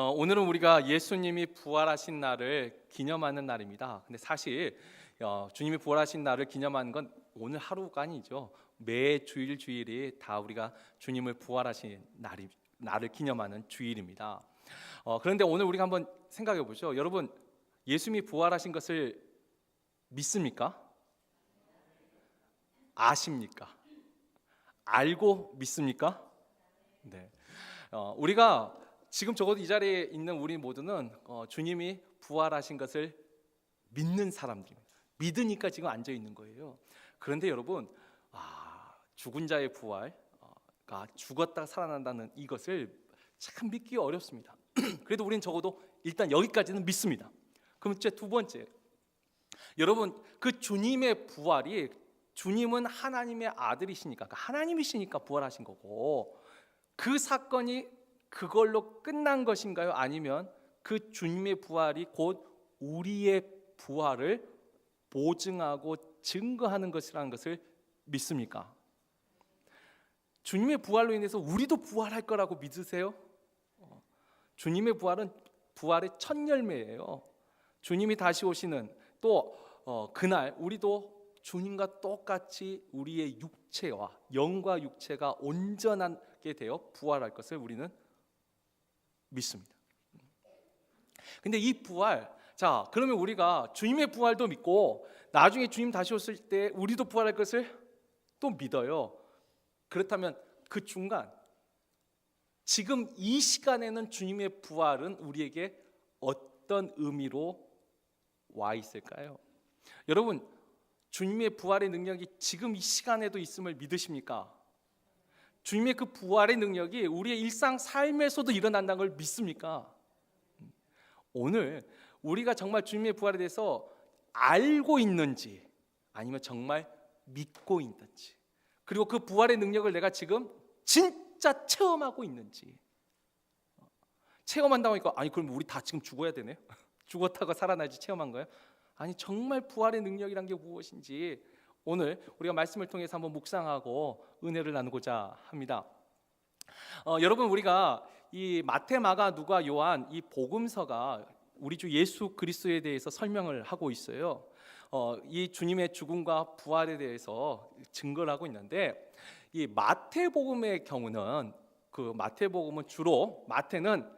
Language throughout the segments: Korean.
오늘은 우리가 예수님이 부활하신 날을 기념하는 날입니다. 근데 사실 주님이 부활하신 날을 기념하는 건 오늘 하루가 아니죠. 매 주일이 다 우리가 주님을 부활하신 날을 기념하는 주일입니다. 그런데 오늘 우리가 한번 생각해 보죠. 여러분, 예수님이 부활하신 것을 믿습니까? 아십니까? 알고 믿습니까? 네. 우리가 지금 적어도 이 자리에 있는 우리 모두는 주님이 부활하신 것을 믿는 사람들입니다. 믿으니까 지금 앉아 있는 거예요. 그런데 여러분, 죽은 자의 부활가 죽었다가 살아난다는 이것을 참 믿기 어렵습니다. 그래도 우리는 적어도 일단 여기까지는 믿습니다. 그럼 이제 두 번째, 여러분, 그 주님의 부활이, 주님은 하나님의 아들이시니까, 하나님이시니까 부활하신 거고, 그 사건이 그걸로 끝난 것인가요? 아니면 그 주님의 부활이 곧 우리의 부활을 보증하고 증거하는 것이라는 것을 믿습니까? 주님의 부활로 인해서 우리도 부활할 거라고 믿으세요? 주님의 부활은 부활의 첫 열매예요. 주님이 다시 오시는 또 그날 우리도 주님과 똑같이 우리의 육체와 영과 육체가 온전하게 되어 부활할 것을 우리는 믿습니다. 근데 이 부활, 자, 그러면 우리가 주님의 부활도 믿고 나중에 주님 다시 오실 때 우리도 부활할 것을 또 믿어요. 그렇다면 그 중간, 지금 이 시간에는 주님의 부활은 우리에게 어떤 의미로 와 있을까요? 여러분, 주님의 부활의 능력이 지금 이 시간에도 있음을 믿으십니까? 주님의 그 부활의 능력이 우리의 일상 삶에서도 일어난다는 걸 믿습니까? 오늘 우리가 정말 주님의 부활에 대해서 알고 있는지 아니면 정말 믿고 있는지, 그리고 그 부활의 능력을 내가 지금 진짜 체험하고 있는지. 체험한다고 하니까 아니 그럼 우리 다 지금 죽어야 되네요? 죽었다가 살아나지 체험한 거예요? 아니, 정말 부활의 능력이란 게 무엇인지 오늘 우리가 말씀을 통해서 한번 묵상하고 은혜를 나누고자 합니다. 여러분, 우리가 이 마태, 마가, 누가, 요한 이 복음서가 우리 주 예수 그리스도에 대해서 설명을 하고 있어요. 이 주님의 죽음과 부활에 대해서 증거를 하고 있는데, 이 마태복음의 경우는, 그 마태복음은 주로 마태는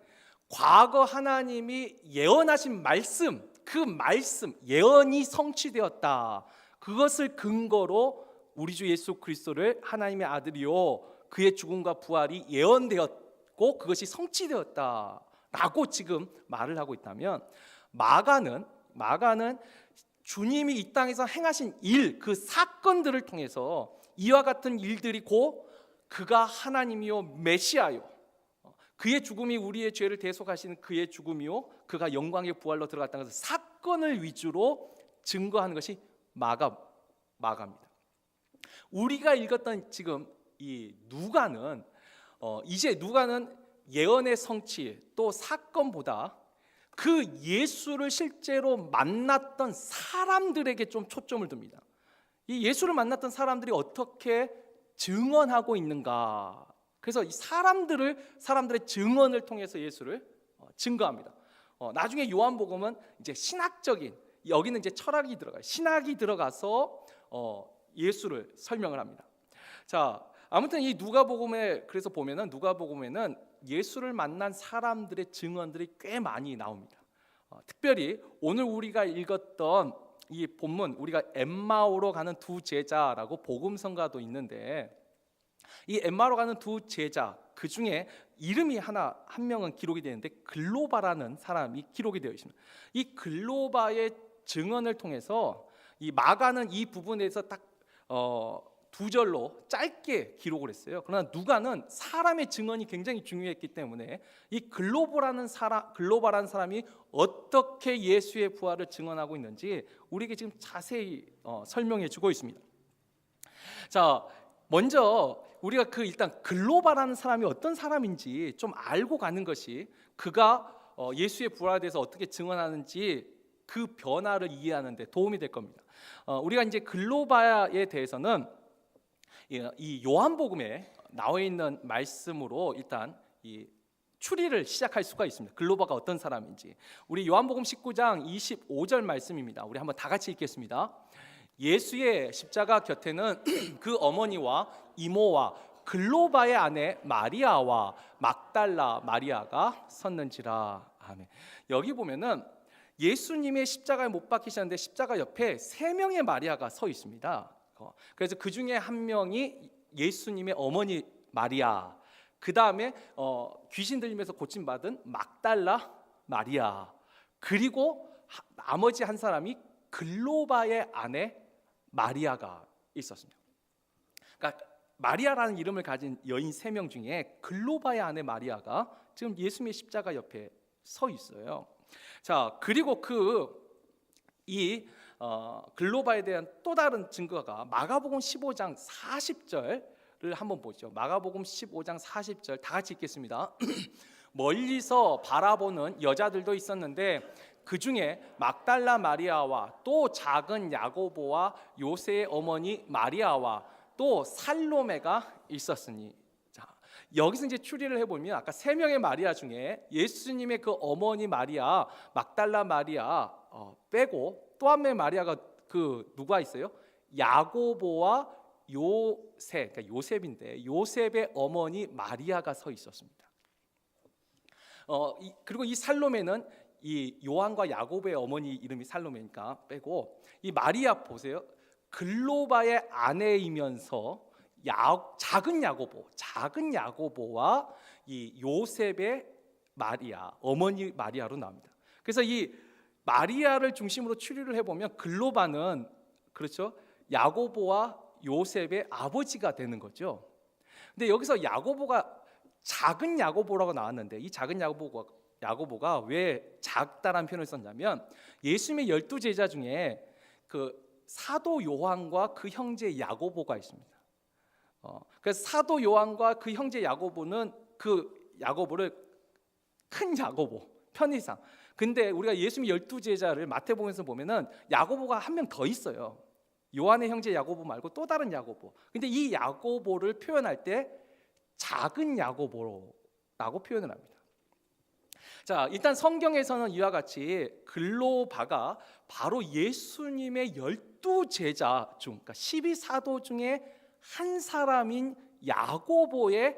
과거 하나님이 예언하신 말씀, 그 말씀, 예언이 성취되었다, 그것을 근거로 우리 주 예수 그리스도를 하나님의 아들이요 그의 죽음과 부활이 예언되었고 그것이 성취되었다라고 지금 말을 하고 있다면, 마가는 주님이 이 땅에서 행하신 일, 그 사건들을 통해서 이와 같은 일들이 곧 그가 하나님이요 메시아요, 그의 죽음이 우리의 죄를 대속하시는 그의 죽음이요 그가 영광의 부활로 들어갔다는 것을 사건을 위주로 증거하는 것이 마가입니다. 우리가 읽었던 지금 이 누가는 이제 누가는 예언의 성취 또 사건보다 그 예수를 실제로 만났던 사람들에게 좀 초점을 둡니다. 이 예수를 만났던 사람들이 어떻게 증언하고 있는가. 그래서 이 사람들의 증언을 통해서 예수를 증거합니다. 나중에 요한복음은 이제 신학적인, 여기는 이제 철학이 들어가요. 신학이 들어가서 예수를 설명을 합니다. 자, 아무튼 이 누가복음에 그래서 보면은 누가복음에는 예수를 만난 사람들의 증언들이 꽤 많이 나옵니다. 특별히 오늘 우리가 읽었던 이 본문, 우리가 엠마오로 가는 두 제자라고 복음성가도 있는데, 이 엠마오로 가는 두 제자, 그 중에 이름이 한 명은 기록이 되는데 글로바라는 사람이 기록이 되어 있습니다. 이 글로바의 증언을 통해서 이 마가는 이 부분에서 딱 두 절로 짧게 기록을 했어요. 그러나 누가는 사람의 증언이 굉장히 중요했기 때문에 이 글로바라는 사람이 어떻게 예수의 부활을 증언하고 있는지 우리에게 지금 자세히 설명해 주고 있습니다. 자, 먼저 우리가 일단 글로바라는 사람이 어떤 사람인지 좀 알고 가는 것이, 그가 예수의 부활에 대해서 어떻게 증언하는지 그 변화를 이해하는 데 도움이 될 겁니다. 우리가 이제 글로바에 대해서는 이 요한복음에 나와 있는 말씀으로 일단 추리를 시작할 수가 있습니다. 글로바가 어떤 사람인지. 우리 요한복음 19장 25절 말씀입니다. 우리 한번 다 같이 읽겠습니다. 예수의 십자가 곁에는 그 어머니와 이모와 글로바의 아내 마리아와 막달라 마리아가 섰는지라. 아멘. 여기 보면은 예수님의 십자가에 못 박히셨는데 십자가 옆에 세 명의 마리아가 서 있습니다. 그래서 그 중에 한 명이 예수님의 어머니 마리아, 그 다음에 귀신 들리면서 고침받은 막달라 마리아, 그리고 나머지 한 사람이 글로바의 아내 마리아가 있었습니다. 그러니까 마리아라는 이름을 가진 여인 3명 중에 글로바의 아내 마리아가 지금 예수님의 십자가 옆에 서 있어요. 자, 그리고 이 글로바에 대한 또 다른 증거가 마가복음 15장 40절을 한번 보죠. 마가복음 15장 40절 다 같이 읽겠습니다. 멀리서 바라보는 여자들도 있었는데 그 중에 막달라 마리아와 또 작은 야고보와 요새의 어머니 마리아와 또 살로메가 있었으니. 자, 여기서 이제 추리를 해보면 아까 3명의 마리아 중에 예수님의 그 어머니 마리아, 막달라 마리아 빼고 또 한 명의 마리아가 누가 있어요? 야고보와 요셉, 그러니까 요셉인데 요셉의 어머니 마리아가 서 있었습니다. 그리고 이 살로메는 이 요한과 야고보의 어머니 이름이 살로메니까 빼고 이 마리아 보세요. 글로바의 아내이면서 작은 야고보와 이 요셉의 마리아, 어머니 마리아로 나옵니다. 그래서 이 마리아를 중심으로 추리를 해보면 글로바는 그렇죠, 야고보와 요셉의 아버지가 되는 거죠. 근데 여기서 야고보가 작은 야고보라고 나왔는데 이 작은 야고보가 왜 작다라는 표현을 썼냐면 예수님의 12제자 중에 그 사도 요한과 그 형제 야고보가 있습니다. 그래서 사도 요한과 그 형제 야고보는 그 야고보를 큰 야고보, 편의상. 근데 우리가 예수님 12제자를 마태복음에서 보면은 야고보가 한 명 더 있어요. 요한의 형제 야고보 말고 또 다른 야고보. 근데 이 야고보를 표현할 때 작은 야고보라고 표현을 합니다. 자, 일단 성경에서는 이와 같이 글로바가 바로 예수님의 12제자 중, 그러니까 12사도 중에 한 사람인 야고보의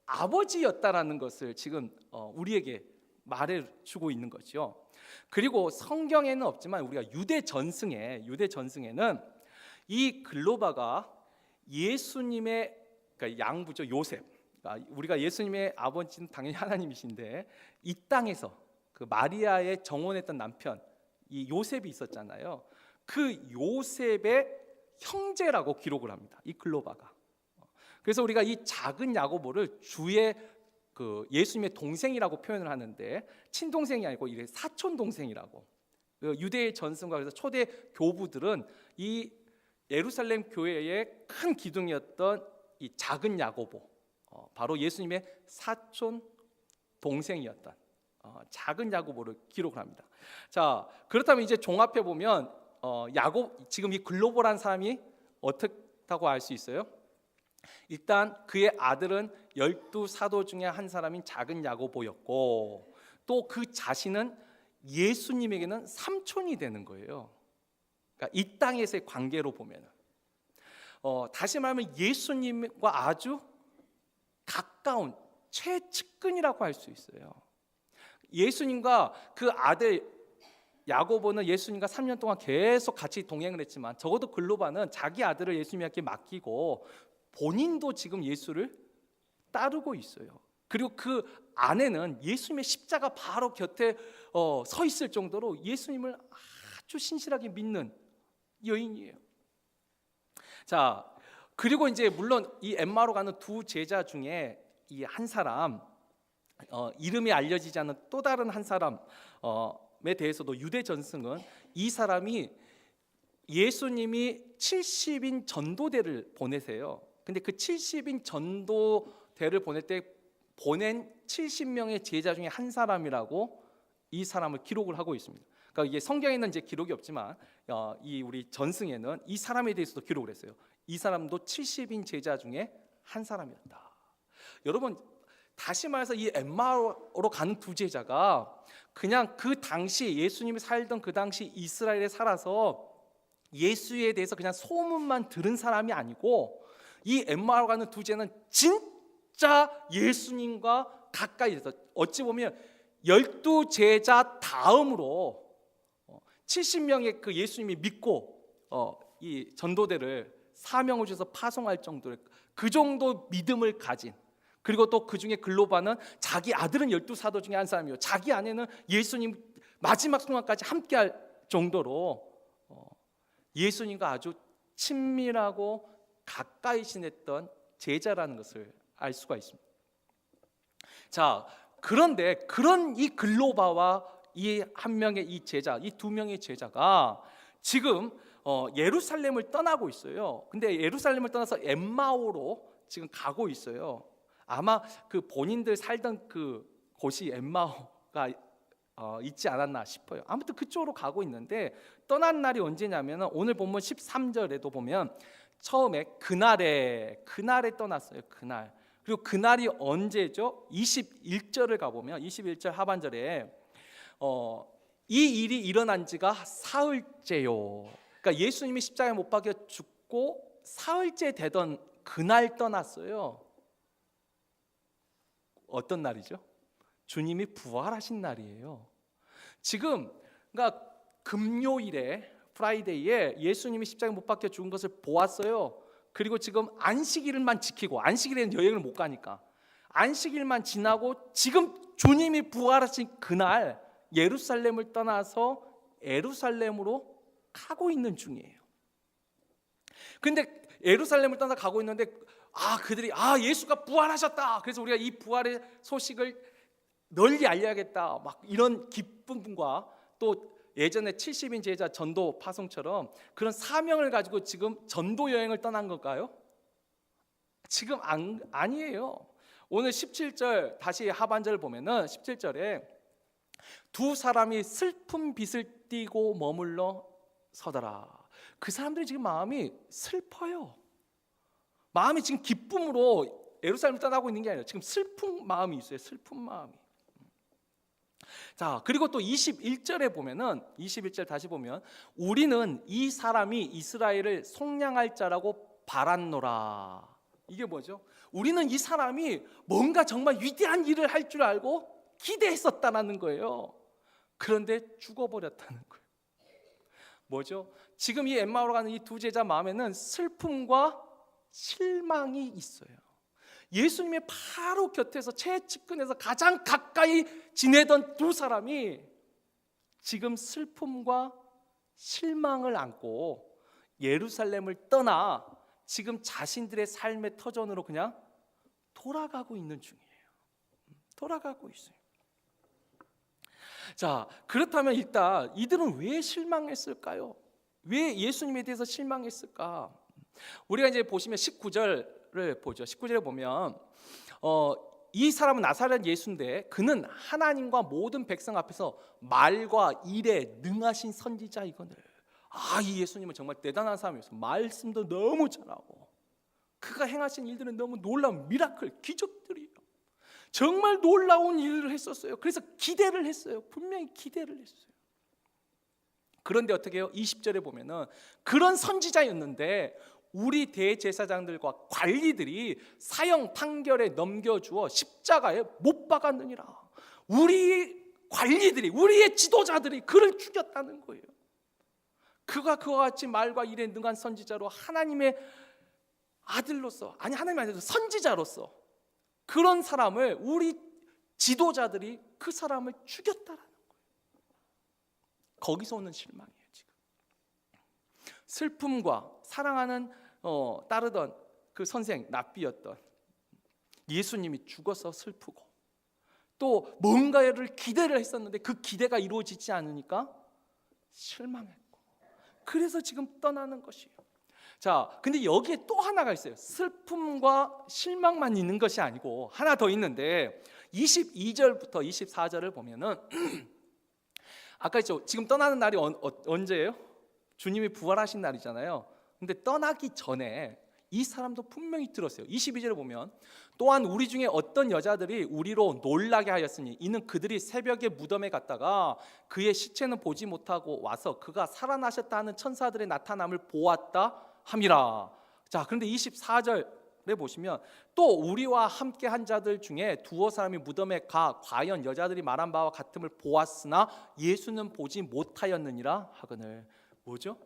아버지였다라는 것을 지금 우리에게 말해주고 있는 거죠. 그리고 성경에는 없지만 우리가 유대 전승에는 이 글로바가 예수님의 그러니까 양부죠, 요셉. 그러니까 우리가 예수님의 아버지는 당연히 하나님이신데 이 땅에서 그 마리아의 정혼했던 남편 이 요셉이 있었잖아요. 그 요셉의 형제라고 기록을 합니다. 이 글로바가. 그래서 우리가 이 작은 야고보를 주의 그 예수님의 동생이라고 표현을 하는데 친동생이 아니고 이래 사촌 동생이라고. 유대의 전승과 그래서 초대 교부들은 이 예루살렘 교회의 큰 기둥이었던 이 작은 야고보, 바로 예수님의 사촌 동생이었던 작은 야고보를 기록을 합니다. 자, 그렇다면 이제 종합해 보면 지금 이 글로보라는 사람이 어떻다고 알 수 있어요? 일단 그의 아들은 12사도 중에 한 사람인 작은 야고보였고 또 그 자신은 예수님에게는 삼촌이 되는 거예요. 그러니까 이 땅에서의 관계로 보면 다시 말하면 예수님과 아주 가까운 최측근이라고 할 수 있어요. 예수님과 그 아들 야고보는 예수님과 3년 동안 계속 같이 동행을 했지만 적어도 글로바는 자기 아들을 예수님께 맡기고 본인도 지금 예수를 따르고 있어요. 그리고 그 아내는 예수님의 십자가 바로 곁에 서 있을 정도로 예수님을 아주 신실하게 믿는 여인이에요. 자, 그리고 이제 물론 이 엠마오로 가는 두 제자 중에 이 한 사람 이름이 알려지지 않은 또 다른 한 사람에 대해서도 유대 전승은 이 사람이 예수님이 70인 전도대를 보내세요. 근데 그 70인 전도대를 보낼 때 보낸 70명의 제자 중에 한 사람이라고 이 사람을 기록을 하고 있습니다. 그러니까 이게 성경에는 이제 기록이 없지만 이 우리 전승에는 이 사람에 대해서도 기록을 했어요. 이 사람도 70인 제자 중에 한 사람이었다. 여러분, 다시 말해서 이 엠마오로 가는 두 제자가 그냥 그 당시 예수님이 살던 그 당시 이스라엘에 살아서 예수에 대해서 그냥 소문만 들은 사람이 아니고 이 엠마오로 가는 두 제자는 진짜 예수님과 가까이 돼서 어찌 보면 12제자 다음으로 70명의 그 예수님이 믿고 이 전도대를 사명을 주셔서 파송할 정도의 그 정도 믿음을 가진, 그리고 또 그 중에 글로바는 자기 아들은 12사도 중에 한 사람이요, 자기 아내는 예수님 마지막 순간까지 함께할 정도로 예수님과 아주 친밀하고 가까이 지냈던 제자라는 것을 알 수가 있습니다. 자, 그런데 그런 이 글로바와 이 한 명의 이 제자, 이 두 명의 제자가 지금 예루살렘을 떠나고 있어요. 근데 예루살렘을 떠나서 엠마오로 지금 가고 있어요. 아마 그 본인들 살던 그 곳이 엠마오가 있지 않았나 싶어요. 아무튼 그쪽으로 가고 있는데 떠난 날이 언제냐면 오늘 본문 13절에도 보면 처음에 그날에 떠났어요. 그날. 그리고 그날이 언제죠? 21절을 가보면 21절 하반절에 이 일이 일어난 지가 사흘째요. 그러니까 예수님이 십자가에 못 박혀 죽고 사흘째 되던 그날 떠났어요. 어떤 날이죠? 주님이 부활하신 날이에요. 지금 그러니까 금요일에 프라이데이에 예수님이 십자가에 못 박혀 죽은 것을 보았어요. 그리고 지금 안식일만 지키고, 안식일에는 여행을 못 가니까 안식일만 지나고 지금 주님이 부활하신 그날 예루살렘을 떠나서 예루살렘으로 가고 있는 중이에요. 근데 예루살렘을 떠나 가고 있는데 그들이 예수가 부활하셨다, 그래서 우리가 이 부활의 소식을 널리 알려야겠다, 막 이런 기쁨과 또 예전에 70인 제자 전도 파송처럼 그런 사명을 가지고 지금 전도 여행을 떠난 걸까요? 지금 아니에요. 오늘 17절 다시 하반절을 보면은 17절에 두 사람이 슬픈 빛을 띠고 머물러 서더라. 그 사람들이 지금 마음이 슬퍼요. 마음이 지금 기쁨으로 예루살렘을 떠나고 있는 게 아니라 지금 슬픈 마음이 있어요. 슬픈 마음이. 자, 그리고 또 21절에 보면은 21절 다시 보면 우리는 이 사람이 이스라엘을 속량할 자라고 바랐노라. 이게 뭐죠? 우리는 이 사람이 뭔가 정말 위대한 일을 할 줄 알고 기대했었다는 거예요. 그런데 죽어버렸다는 거예요. 뭐죠? 지금 이 엠마오로 가는 이 두 제자 마음에는 슬픔과 실망이 있어요. 예수님의 바로 곁에서 최측근에서 가장 가까이 지내던 두 사람이 지금 슬픔과 실망을 안고 예루살렘을 떠나 지금 자신들의 삶의 터전으로 그냥 돌아가고 있는 중이에요. 돌아가고 있어요. 자, 그렇다면 일단 이들은 왜 실망했을까요? 왜 예수님에 대해서 실망했을까? 우리가 이제 보시면 19절을 보죠. 19절에 보면 이 사람은 나사렛 예수인데 그는 하나님과 모든 백성 앞에서 말과 일에 능하신 선지자이거늘. 이 예수님은 정말 대단한 사람이었어요. 말씀도 너무 잘하고 그가 행하신 일들은 너무 놀라운 미라클, 기적들이에요. 정말 놀라운 일을 했었어요. 그래서 기대를 했어요. 분명히 기대를 했어요. 그런데 어떻게 해요? 20절에 보면은 그런 선지자였는데 우리 대제사장들과 관리들이 사형 판결에 넘겨주어 십자가에 못 박았느니라. 우리 관리들이, 우리의 지도자들이 그를 죽였다는 거예요. 그가 그와 같이 말과 일에 능한 선지자로 하나님의 아들로서, 하나님의 아들로서 선지자로서 그런 사람을 우리 지도자들이 그 사람을 죽였다라는 거예요. 거기서 오는 실망이에요. 지금 슬픔과 사랑하는 따르던 그 선생 랍비였던 예수님이 죽어서 슬프고 또 뭔가를 기대를 했었는데 그 기대가 이루어지지 않으니까 실망했고 그래서 지금 떠나는 것이에요. 자, 근데 여기에 또 하나가 있어요. 슬픔과 실망만 있는 것이 아니고 하나 더 있는데 22절부터 24절을 보면은 아까 있죠. 지금 떠나는 날이 언제예요? 주님이 부활하신 날이잖아요. 근데 떠나기 전에 이 사람도 분명히 들었어요. 22절에 보면 또한 우리 중에 어떤 여자들이 우리로 놀라게 하였으니 이는 그들이 새벽에 무덤에 갔다가 그의 시체는 보지 못하고 와서 그가 살아나셨다 하는 천사들의 나타남을 보았다 함이라. 자, 그런데 24절에 보시면 또 우리와 함께 한 자들 중에 두어 사람이 무덤에 가 과연 여자들이 말한 바와 같음을 보았으나 예수는 보지 못하였느니라 하거늘. 뭐죠?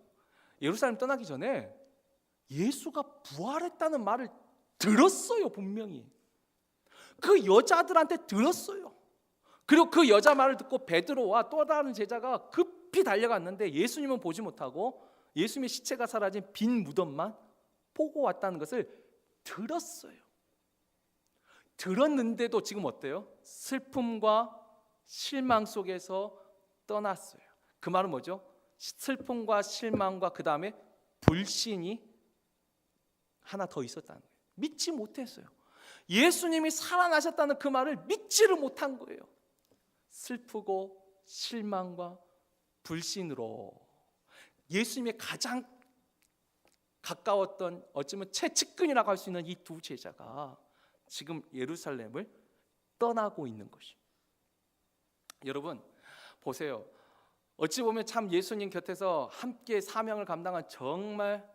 예루살렘 떠나기 전에 예수가 부활했다는 말을 들었어요. 분명히 그 여자들한테 들었어요. 그리고 그 여자 말을 듣고 베드로와 또 다른 제자가 급히 달려갔는데 예수님은 보지 못하고 예수님의 시체가 사라진 빈 무덤만 보고 왔다는 것을 들었어요. 들었는데도 지금 어때요? 슬픔과 실망 속에서 떠났어요. 그 말은 뭐죠? 슬픔과 실망과 그 다음에 불신이 하나 더 있었다는 거예요. 믿지 못했어요. 예수님이 살아나셨다는 그 말을 믿지를 못한 거예요. 슬프고 실망과 불신으로 예수님의 가장 가까웠던 어쩌면 최측근이라고 할 수 있는 이 두 제자가 지금 예루살렘을 떠나고 있는 것이. 여러분 보세요. 어찌 보면 참 예수님 곁에서 함께 사명을 감당한 정말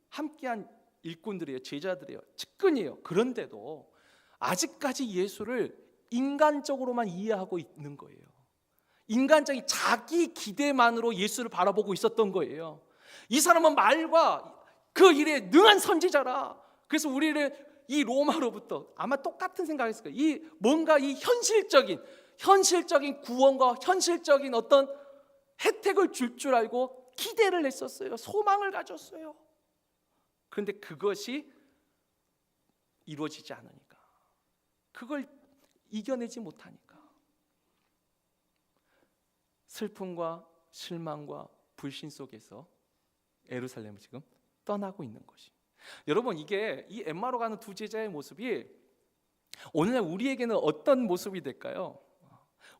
함께한 일꾼들이에요. 제자들이에요. 측근이에요. 그런데도 아직까지 예수를 인간적으로만 이해하고 있는 거예요. 인간적인 자기 기대만으로 예수를 바라보고 있었던 거예요. 이 사람은 말과 그 일에 능한 선지자라. 그래서 우리를 이 로마로부터 아마 똑같은 생각했을 거예요. 이 뭔가 이 현실적인 구원과 현실적인 어떤 혜택을 줄 알고 기대를 했었어요. 소망을 가졌어요. 그런데 그것이 이루어지지 않으니까, 그걸 이겨내지 못하니까 슬픔과 실망과 불신 속에서 예루살렘을 지금 떠나고 있는 것이. 여러분 이게 이 엠마오로 가는 두 제자의 모습이 오늘날 우리에게는 어떤 모습이 될까요?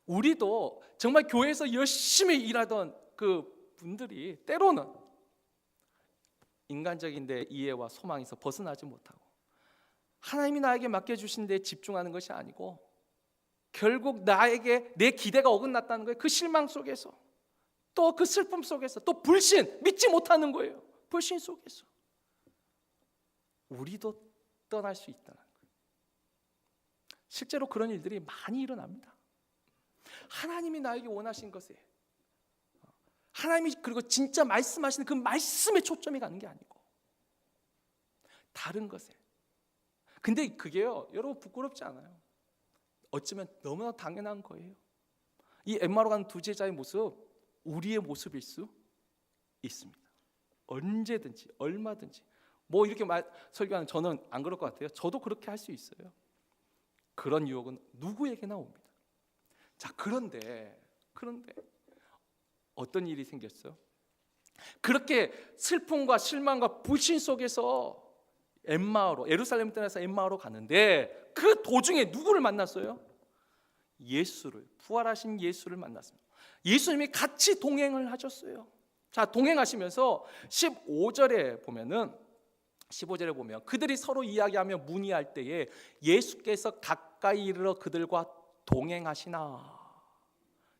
우리도 정말 교회에서 열심히 일하던 그 분들이 때로는 인간적인 내 이해와 소망에서 벗어나지 못하고 하나님이 나에게 맡겨주신 데 집중하는 것이 아니고 결국 나에게 내 기대가 어긋났다는 거예요. 그 실망 속에서 또 그 슬픔 속에서 또 불신, 믿지 못하는 거예요. 불신 속에서 우리도 떠날 수 있다는 거예요. 실제로 그런 일들이 많이 일어납니다. 하나님이 나에게 원하신 것에 하나님이 그리고 진짜 말씀하시는 그 말씀에 초점이 가는 게 아니고 다른 것에. 근데 그게요, 여러분 부끄럽지 않아요. 어쩌면 너무나 당연한 거예요. 이 엠마오로 가는 두 제자의 모습, 우리의 모습일 수 있습니다. 언제든지 얼마든지. 뭐 이렇게 설교하는 저는 안 그럴 것 같아요. 저도 그렇게 할 수 있어요. 그런 유혹은 누구에게나 옵니다. 자, 그런데 어떤 일이 생겼어요? 그렇게 슬픔과 실망과 불신 속에서 예루살렘 떠나서 엠마오로 가는데 그 도중에 누구를 만났어요? 예수를, 부활하신 예수를 만났습니다. 예수님이 같이 동행을 하셨어요. 자, 동행하시면서 15절에 보면 그들이 서로 이야기하며 문의할 때에 예수께서 가까이 이르러 그들과 동행하시나.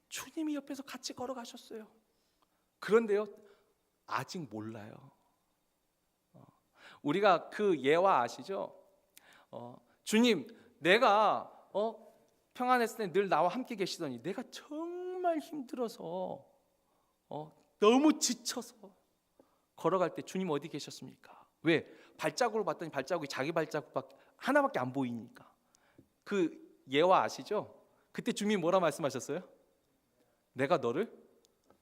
주님이 옆에서 같이 걸어가셨어요. 그런데요, 아직 몰라요. 우리가 그 예화 아시죠? 주님, 내가 평안했을 때 늘 나와 함께 계시더니 내가 정말 힘들어서 너무 지쳐서 걸어갈 때 주님 어디 계셨습니까? 왜? 발자국을 봤더니 발자국이 자기 발자국 하나밖에 안 보이니까. 그 예화 아시죠? 그때 주님이 뭐라 말씀하셨어요? 내가 너를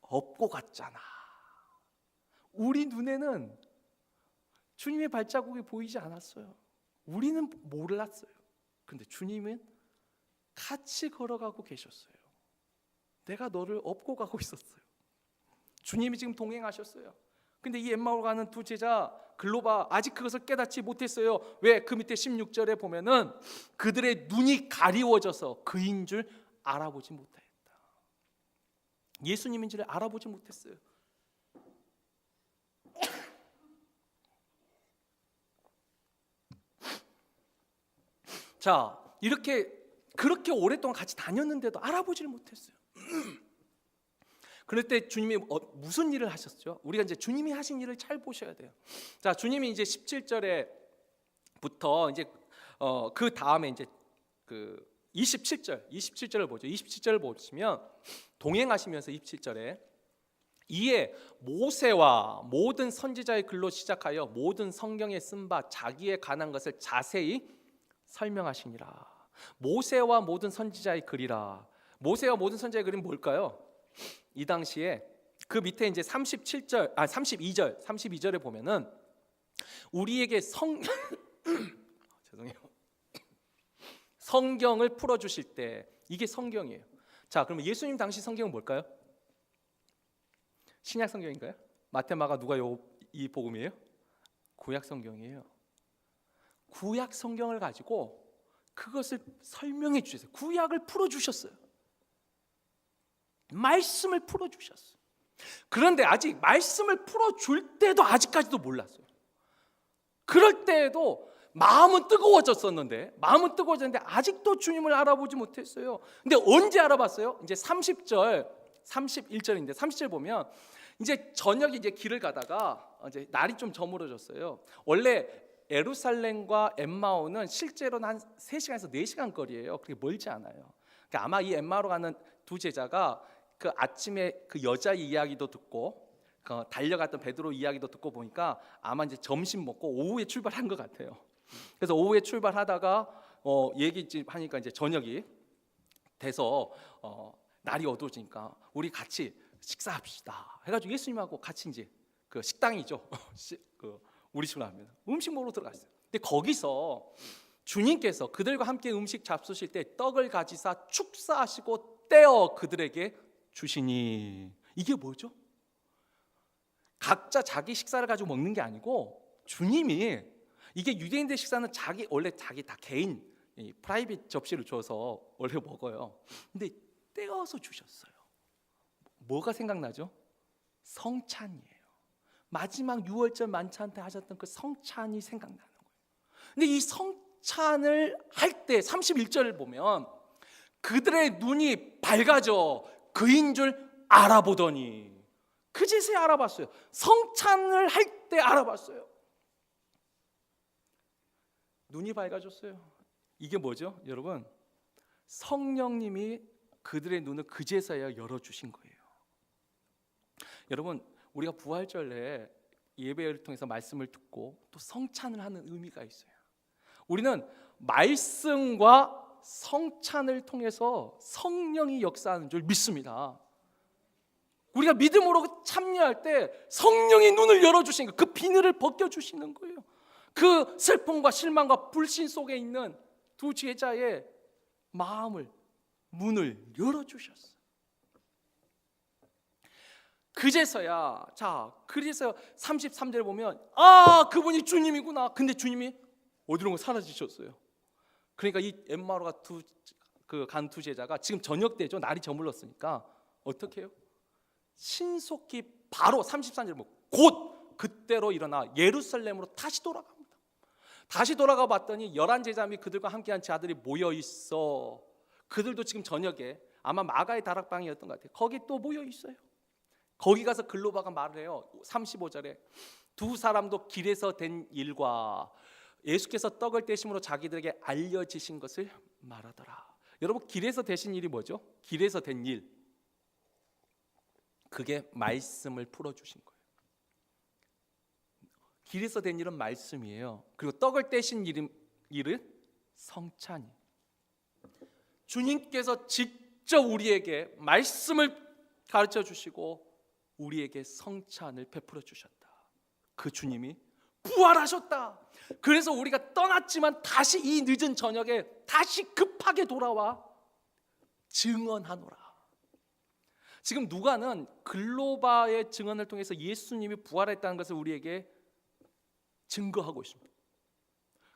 업고 갔잖아. 우리 눈에는 주님의 발자국이 보이지 않았어요. 우리는 몰랐어요. 그런데 주님은 같이 걸어가고 계셨어요. 내가 너를 업고 가고 있었어요. 주님이 지금 동행하셨어요. 근데 이 엠마오로 가는 두 제자 글로바 아직 그것을 깨닫지 못했어요. 왜? 그 밑에 16절에 보면은 그들의 눈이 가리워져서 그인 줄 알아보지 못했다. 예수님인지를 알아보지 못했어요. 자, 그렇게 오랫동안 같이 다녔는데도 알아보지를 못했어요. 그럴 때 주님이 무슨 일을 하셨죠? 우리가 이제 주님이 하신 일을 잘 보셔야 돼요. 자, 주님이 이제 17절에부터 이제 그 다음에 이제 그 27절을 보죠. 27절을 보시면 동행하시면서 27절에 이에 모세와 모든 선지자의 글로 시작하여 모든 성경에 쓴 바 자기에 관한 것을 자세히 설명하시니라. 모세와 모든 선지자의 글이라. 모세와 모든 선지자의 글은 뭘까요? 이 당시에 그 밑에 이제 32절에 보면은 우리에게 죄송해요. 성경을 풀어 주실 때 이게 성경이에요. 자, 그러면 예수님 당시 성경은 뭘까요? 신약 성경인가요? 마태, 마가, 누가 이 복음이에요? 구약 성경이에요. 구약 성경을 가지고 그것을 설명해 주셨어요. 구약을 풀어 주셨어요. 말씀을 풀어 주셨어요. 그런데 아직 말씀을 풀어 줄 때도 아직까지도 몰랐어요. 그럴 때에도 마음은 뜨거워졌는데 아직도 주님을 알아보지 못했어요. 근데 언제 알아봤어요? 이제 30절, 31절인데 30절 보면 이제 저녁에 이제 길을 가다가 이제 날이 좀 저물어졌어요. 원래 예루살렘과 엠마오는 실제로는 한 3시간에서 4시간 거리예요. 그렇게 멀지 않아요. 그러니까 아마 이 엠마오로 가는 두 제자가 그 아침에 그 여자의 이야기도 듣고 그 달려갔던 베드로 이야기도 듣고 보니까 아마 이제 점심 먹고 오후에 출발한 것 같아요. 그래서 오후에 출발하다가 얘기하니까 이제 저녁이 돼서 날이 어두워지니까 우리 같이 식사합시다 해가지고 예수님하고 같이 이제 그 식당이죠. 그 우리 식으로 하면 음식 먹으러 들어갔어요. 근데 거기서 주님께서 그들과 함께 음식 잡수실 때 떡을 가지사 축사하시고 떼어 그들에게 주시니, 이게 뭐죠? 각자 자기 식사를 가지고 먹는 게 아니고 주님이, 이게 유대인들 식사는 원래 자기 다 개인 프라이빗 접시를 줘서 원래 먹어요. 근데 떼어서 주셨어요. 뭐가 생각나죠? 성찬이에요. 마지막 6월절 만찬 때 하셨던 그 성찬이 생각나는 거예요. 근데 이 성찬을 할 때 31절을 보면 그들의 눈이 밝아져 그인 줄 알아보더니, 그제서야 알아봤어요. 성찬을 할 때 알아봤어요. 눈이 밝아졌어요. 이게 뭐죠? 여러분, 성령님이 그들의 눈을 그제서야 열어주신 거예요. 여러분, 우리가 부활절에 예배를 통해서 말씀을 듣고 또 성찬을 하는 의미가 있어요. 우리는 말씀과 성찬을 통해서 성령이 역사하는 줄 믿습니다. 우리가 믿음으로 참여할 때 성령이 눈을 열어주시는 거예요. 그 비늘을 벗겨주시는 거예요. 그 슬픔과 실망과 불신 속에 있는 두 제자의 마음을, 문을 열어주셨어요. 그제서야 33절 보면 그분이 주님이구나. 근데 주님이 어디론가 사라지셨어요. 그러니까 이 엠마오가 간 두 제자가 지금 저녁 때죠. 날이 저물렀으니까 어떻게 해요? 신속히 바로 33절 곧 그때로 일어나 예루살렘으로 다시 돌아갑니다. 다시 돌아가 봤더니 11제자 및 그들과 함께한 자들이 모여 있어. 그들도 지금 저녁에 아마 마가의 다락방이었던 것 같아요. 거기 또 모여 있어요. 거기 가서 글로바가 말을 해요. 35절에 두 사람도 길에서 된 일과 예수께서 떡을 떼심으로 자기들에게 알려지신 것을 말하더라. 여러분, 길에서 되신 일이 뭐죠? 길에서 된 일, 그게 말씀을 풀어주신 거예요. 길에서 된 일은 말씀이에요. 그리고 떡을 떼신 일은 성찬이. 주님께서 직접 우리에게 말씀을 가르쳐 주시고 우리에게 성찬을 베풀어 주셨다. 그 주님이 부활하셨다. 그래서 우리가 떠났지만 다시 이 늦은 저녁에 다시 급하게 돌아와 증언하노라. 지금 누가는 글로바의 증언을 통해서 예수님이 부활했다는 것을 우리에게 증거하고 있습니다.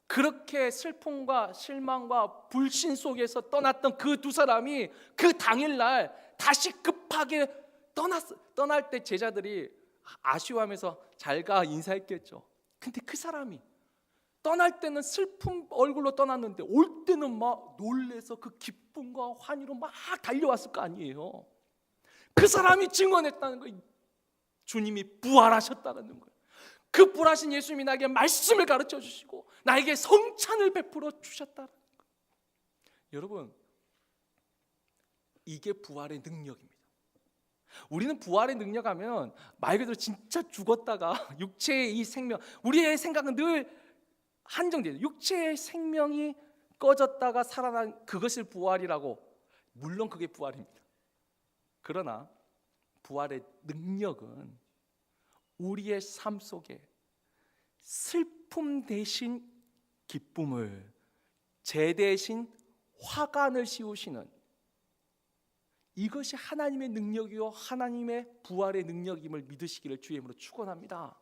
그렇게 슬픔과 실망과 불신 속에서 떠났던 그 두 사람이 그 당일날 다시 급하게 떠날 때 제자들이 아쉬워하면서 잘가 인사했겠죠. 근데 그 사람이 떠날 때는 슬픈 얼굴로 떠났는데 올 때는 막 놀래서 그 기쁨과 환희로 막 달려왔을 거 아니에요. 그 사람이 증언했다는 거예요. 주님이 부활하셨다는 거예요. 그 부활하신 예수님이 나에게 말씀을 가르쳐 주시고 나에게 성찬을 베풀어 주셨다는 거예요. 여러분, 이게 부활의 능력입니다. 우리는 부활의 능력하면 말 그대로 진짜 죽었다가 육체의 이 생명, 우리의 생각은 늘 한정돼요. 육체의 생명이 꺼졌다가 살아난 그것을 부활이라고. 물론 그게 부활입니다. 그러나 부활의 능력은 우리의 삶 속에 슬픔 대신 기쁨을, 재 대신 화관을 씌우시는 이것이 하나님의 능력이요 하나님의 부활의 능력임을 믿으시기를 주의 이름으로 축원합니다.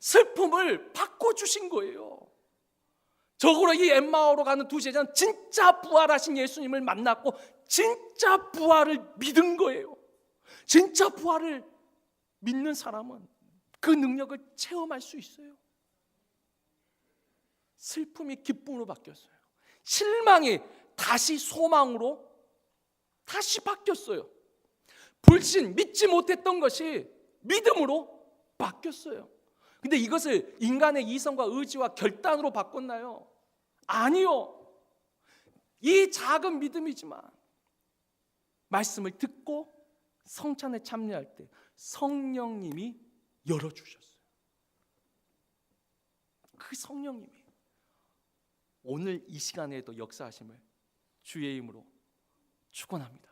슬픔을 바꿔주신 거예요. 적으로 이 엠마오로 가는 두 제자는 진짜 부활하신 예수님을 만났고 진짜 부활을 믿은 거예요. 진짜 부활을 믿는 사람은 그 능력을 체험할 수 있어요. 슬픔이 기쁨으로 바뀌었어요. 실망이 다시 소망으로 다시 바뀌었어요. 불신, 믿지 못했던 것이 믿음으로 바뀌었어요. 근데 이것을 인간의 이성과 의지와 결단으로 바꿨나요? 아니요. 이 작은 믿음이지만 말씀을 듣고 성찬에 참여할 때 성령님이 열어주셨어요. 그 성령님이 오늘 이 시간에도 역사하심을 주의 이름으로 축원합니다.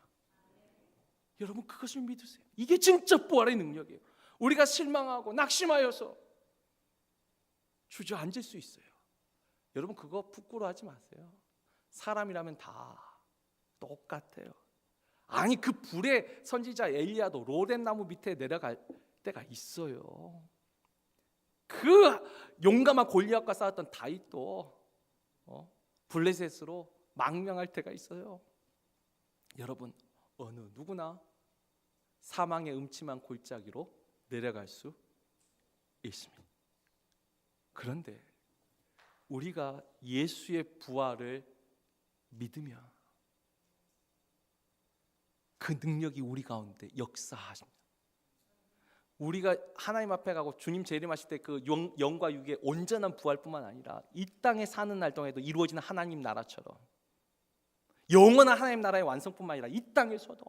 여러분, 그것을 믿으세요. 이게 진짜 부활의 능력이에요. 우리가 실망하고 낙심하여서 주저앉을 수 있어요. 여러분, 그거 부끄러워하지 마세요. 사람이라면 다 똑같아요. 아니, 그 불의 선지자 엘리야도 로뎀 나무 밑에 내려갈 때가 있어요. 그 용감한 골리앗과 싸웠던 다윗도 블레셋으로 망명할 때가 있어요. 여러분, 어느 누구나 사망의 음침한 골짜기로 내려갈 수 있습니다. 그런데 우리가 예수의 부활을 믿으면 그 능력이 우리 가운데 역사하십니다. 우리가 하나님 앞에 가고 주님 재림하실 때 그 영과 육의 온전한 부활뿐만 아니라 이 땅에 사는 날 동안에도 이루어지는 하나님 나라처럼 영원한 하나님 나라의 완성뿐만 아니라 이 땅에서도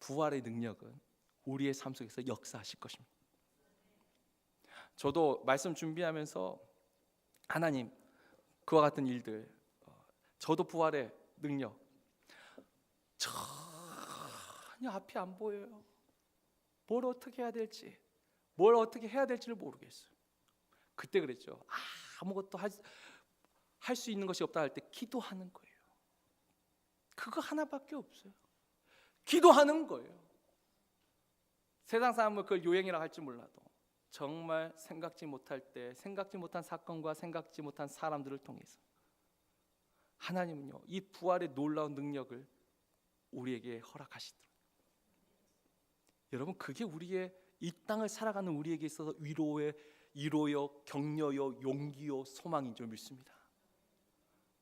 부활의 능력은 우리의 삶 속에서 역사하실 것입니다. 저도 말씀 준비하면서 하나님, 그와 같은 일들, 저도 부활의 능력 전혀 앞이 안 보여요. 뭘 어떻게 해야 될지, 뭘 어떻게 해야 될지를 모르겠어요. 그때 그랬죠. 아무것도 할 수 있는 것이 없다 할 때 기도하는 거예요. 그거 하나밖에 없어요. 기도하는 거예요. 세상 사람은 그걸 요행이라 할지 몰라도 정말 생각지 못할 때, 생각지 못한 사건과 생각지 못한 사람들을 통해서 하나님은요, 이 부활의 놀라운 능력을 우리에게 허락하시더라고요. 여러분, 그게 우리의 이 땅을 살아가는 우리에게 있어서 위로요, 격려요, 용기요, 소망인 줄 믿습니다.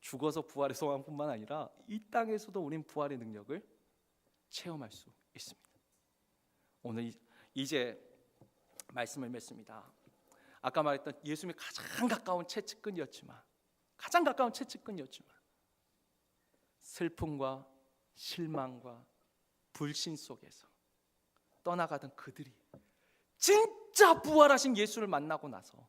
죽어서 부활의 소망뿐만 아니라 이 땅에서도 우린 부활의 능력을 체험할 수 있습니다. 오늘 이제 말씀을 맺습니다. 아까 말했던 예수님의 가장 가까운 채찍근이었지만 슬픔과 실망과 불신 속에서 떠나가던 그들이 진짜 부활하신 예수를 만나고 나서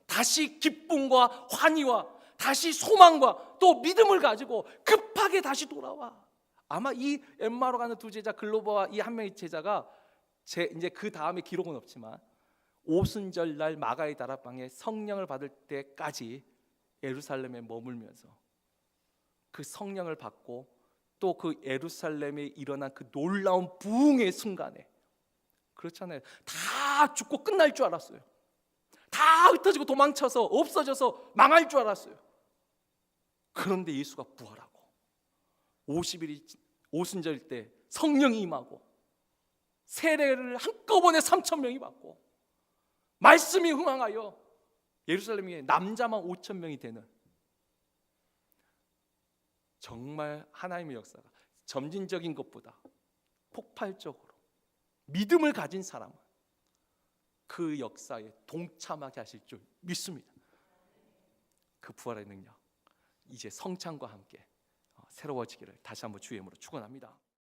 다시 기쁨과 환희와 다시 소망과 또 믿음을 가지고 급하게 다시 돌아와. 아마 이 엠마오로 가는 두 제자 글로바와 이 한 명의 제자가 이제 그 다음에 기록은 없지만 오순절 날 마가의 다락방에 성령을 받을 때까지 예루살렘에 머물면서 그 성령을 받고 또 그 예루살렘에 일어난 그 놀라운 부흥의 순간에, 그렇잖아요, 다 죽고 끝날 줄 알았어요. 다 흩어지고 도망쳐서 없어져서 망할 줄 알았어요. 그런데 예수가 부활하고 50일이 오순절 때 성령이 임하고 세례를 한꺼번에 3,000명이 받고 말씀이 흥황하여 예루살렘에 남자만 5천 명이 되는 정말 하나님의 역사가 점진적인 것보다 폭발적으로 믿음을 가진 사람은 그 역사에 동참하게 하실 줄 믿습니다. 그 부활의 능력 이제 성찬과 함께 새로워지기를 다시 한번 주의 이름으로 축원합니다.